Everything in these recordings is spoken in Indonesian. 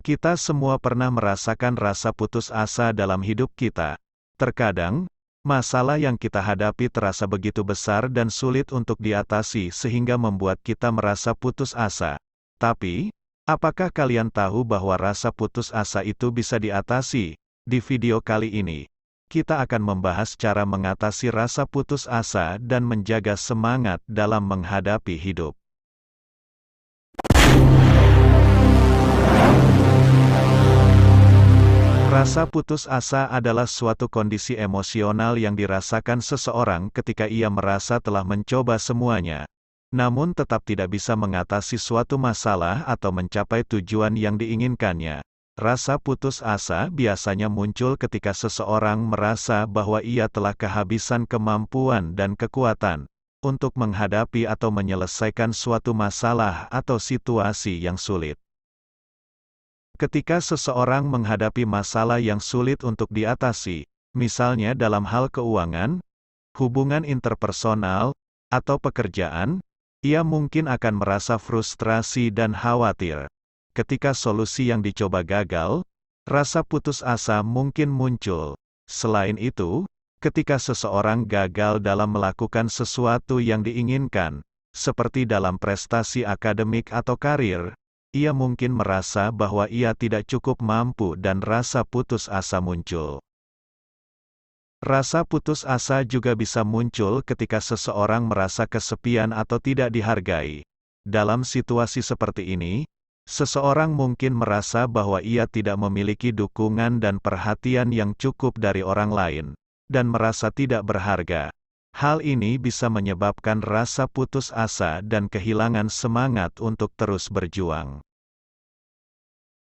Kita semua pernah merasakan rasa putus asa dalam hidup kita. Terkadang, masalah yang kita hadapi terasa begitu besar dan sulit untuk diatasi sehingga membuat kita merasa putus asa. Tapi, apakah kalian tahu bahwa rasa putus asa itu bisa diatasi? Di video kali ini, kita akan membahas cara mengatasi rasa putus asa dan menjaga semangat dalam menghadapi hidup. Rasa putus asa adalah suatu kondisi emosional yang dirasakan seseorang ketika ia merasa telah mencoba semuanya, namun tetap tidak bisa mengatasi suatu masalah atau mencapai tujuan yang diinginkannya. Rasa putus asa biasanya muncul ketika seseorang merasa bahwa ia telah kehabisan kemampuan dan kekuatan untuk menghadapi atau menyelesaikan suatu masalah atau situasi yang sulit. Ketika seseorang menghadapi masalah yang sulit untuk diatasi, misalnya dalam hal keuangan, hubungan interpersonal, atau pekerjaan, ia mungkin akan merasa frustrasi dan khawatir. Ketika solusi yang dicoba gagal, rasa putus asa mungkin muncul. Selain itu, ketika seseorang gagal dalam melakukan sesuatu yang diinginkan, seperti dalam prestasi akademik atau karir, ia mungkin merasa bahwa ia tidak cukup mampu dan rasa putus asa muncul. Rasa putus asa juga bisa muncul ketika seseorang merasa kesepian atau tidak dihargai. Dalam situasi seperti ini, seseorang mungkin merasa bahwa ia tidak memiliki dukungan dan perhatian yang cukup dari orang lain, dan merasa tidak berharga. Hal ini bisa menyebabkan rasa putus asa dan kehilangan semangat untuk terus berjuang.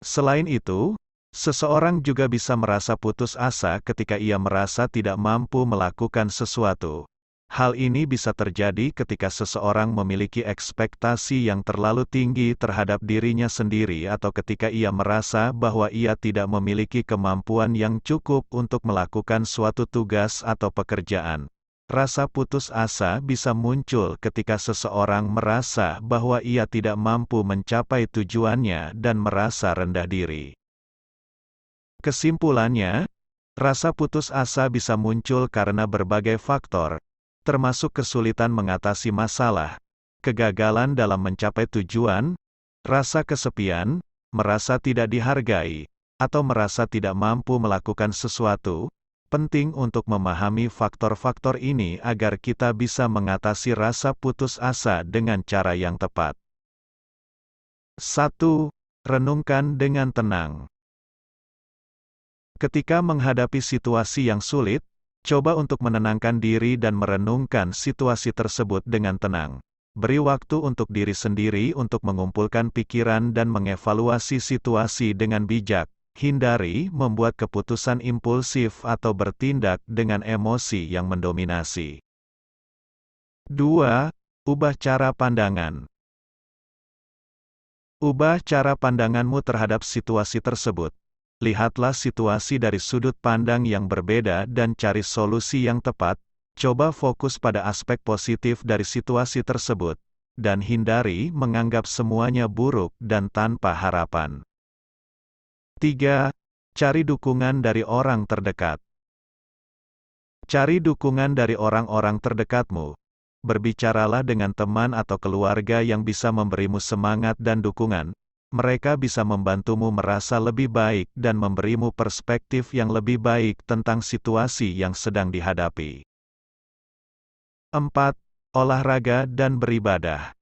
Selain itu, seseorang juga bisa merasa putus asa ketika ia merasa tidak mampu melakukan sesuatu. Hal ini bisa terjadi ketika seseorang memiliki ekspektasi yang terlalu tinggi terhadap dirinya sendiri atau ketika ia merasa bahwa ia tidak memiliki kemampuan yang cukup untuk melakukan suatu tugas atau pekerjaan. Rasa putus asa bisa muncul ketika seseorang merasa bahwa ia tidak mampu mencapai tujuannya dan merasa rendah diri. Kesimpulannya, rasa putus asa bisa muncul karena berbagai faktor, termasuk kesulitan mengatasi masalah, kegagalan dalam mencapai tujuan, rasa kesepian, merasa tidak dihargai, atau merasa tidak mampu melakukan sesuatu. Penting untuk memahami faktor-faktor ini agar kita bisa mengatasi rasa putus asa dengan cara yang tepat. 1. Renungkan dengan tenang. Ketika menghadapi situasi yang sulit, coba untuk menenangkan diri dan merenungkan situasi tersebut dengan tenang. Beri waktu untuk diri sendiri untuk mengumpulkan pikiran dan mengevaluasi situasi dengan bijak. Hindari membuat keputusan impulsif atau bertindak dengan emosi yang mendominasi. 2. Ubah cara pandangan. Ubah cara pandanganmu terhadap situasi tersebut. Lihatlah situasi dari sudut pandang yang berbeda dan cari solusi yang tepat. Coba fokus pada aspek positif dari situasi tersebut, dan hindari menganggap semuanya buruk dan tanpa harapan. 3. Cari dukungan dari orang terdekat. Cari dukungan dari orang-orang terdekatmu. Berbicaralah dengan teman atau keluarga yang bisa memberimu semangat dan dukungan. Mereka bisa membantumu merasa lebih baik dan memberimu perspektif yang lebih baik tentang situasi yang sedang dihadapi. 4. Olahraga dan beribadah.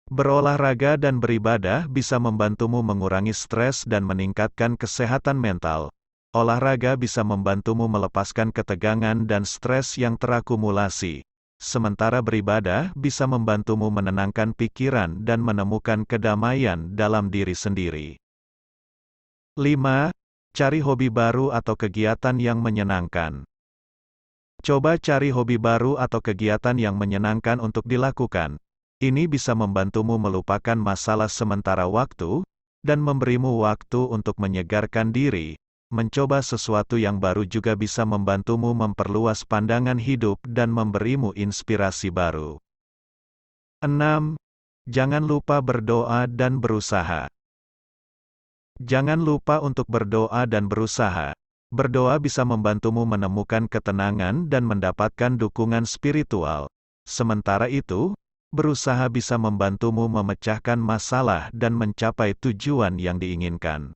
Berolahraga dan beribadah bisa membantumu mengurangi stres dan meningkatkan kesehatan mental. Olahraga bisa membantumu melepaskan ketegangan dan stres yang terakumulasi. Sementara beribadah bisa membantumu menenangkan pikiran dan menemukan kedamaian dalam diri sendiri. 5. Cari hobi baru atau kegiatan yang menyenangkan. Coba cari hobi baru atau kegiatan yang menyenangkan untuk dilakukan. Ini bisa membantumu melupakan masalah sementara waktu, dan memberimu waktu untuk menyegarkan diri. Mencoba sesuatu yang baru juga bisa membantumu memperluas pandangan hidup dan memberimu inspirasi baru. 6. Jangan lupa berdoa dan berusaha. Jangan lupa untuk berdoa dan berusaha. Berdoa bisa membantumu menemukan ketenangan dan mendapatkan dukungan spiritual. Sementara itu, berusaha bisa membantumu memecahkan masalah dan mencapai tujuan yang diinginkan.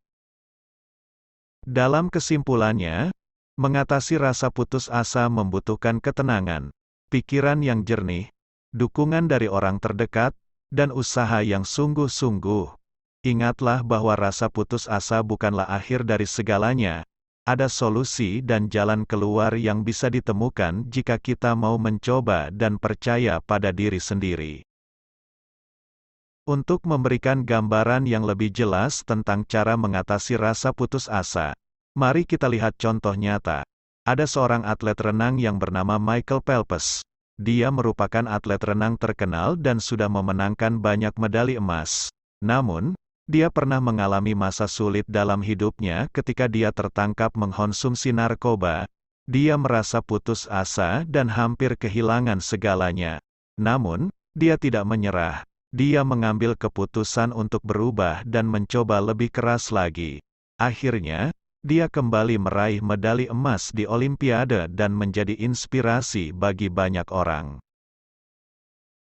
Dalam kesimpulannya, mengatasi rasa putus asa membutuhkan ketenangan, pikiran yang jernih, dukungan dari orang terdekat, dan usaha yang sungguh-sungguh. Ingatlah bahwa rasa putus asa bukanlah akhir dari segalanya. Ada solusi dan jalan keluar yang bisa ditemukan jika kita mau mencoba dan percaya pada diri sendiri. Untuk memberikan gambaran yang lebih jelas tentang cara mengatasi rasa putus asa, mari kita lihat contoh nyata. Ada seorang atlet renang yang bernama Michael Phelps. Dia merupakan atlet renang terkenal dan sudah memenangkan banyak medali emas. Namun, dia pernah mengalami masa sulit dalam hidupnya ketika dia tertangkap mengkonsumsi narkoba. Dia merasa putus asa dan hampir kehilangan segalanya. Namun, dia tidak menyerah. Dia mengambil keputusan untuk berubah dan mencoba lebih keras lagi. Akhirnya, dia kembali meraih medali emas di Olimpiade dan menjadi inspirasi bagi banyak orang.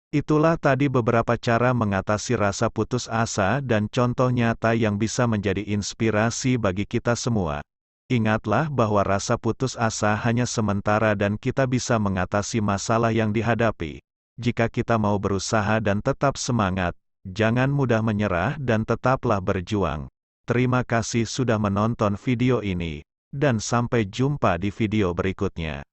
Itulah tadi beberapa cara mengatasi rasa putus asa dan contoh nyata yang bisa menjadi inspirasi bagi kita semua. Ingatlah bahwa rasa putus asa hanya sementara dan kita bisa mengatasi masalah yang dihadapi. Jika kita mau berusaha dan tetap semangat, jangan mudah menyerah dan tetaplah berjuang. Terima kasih sudah menonton video ini, dan sampai jumpa di video berikutnya.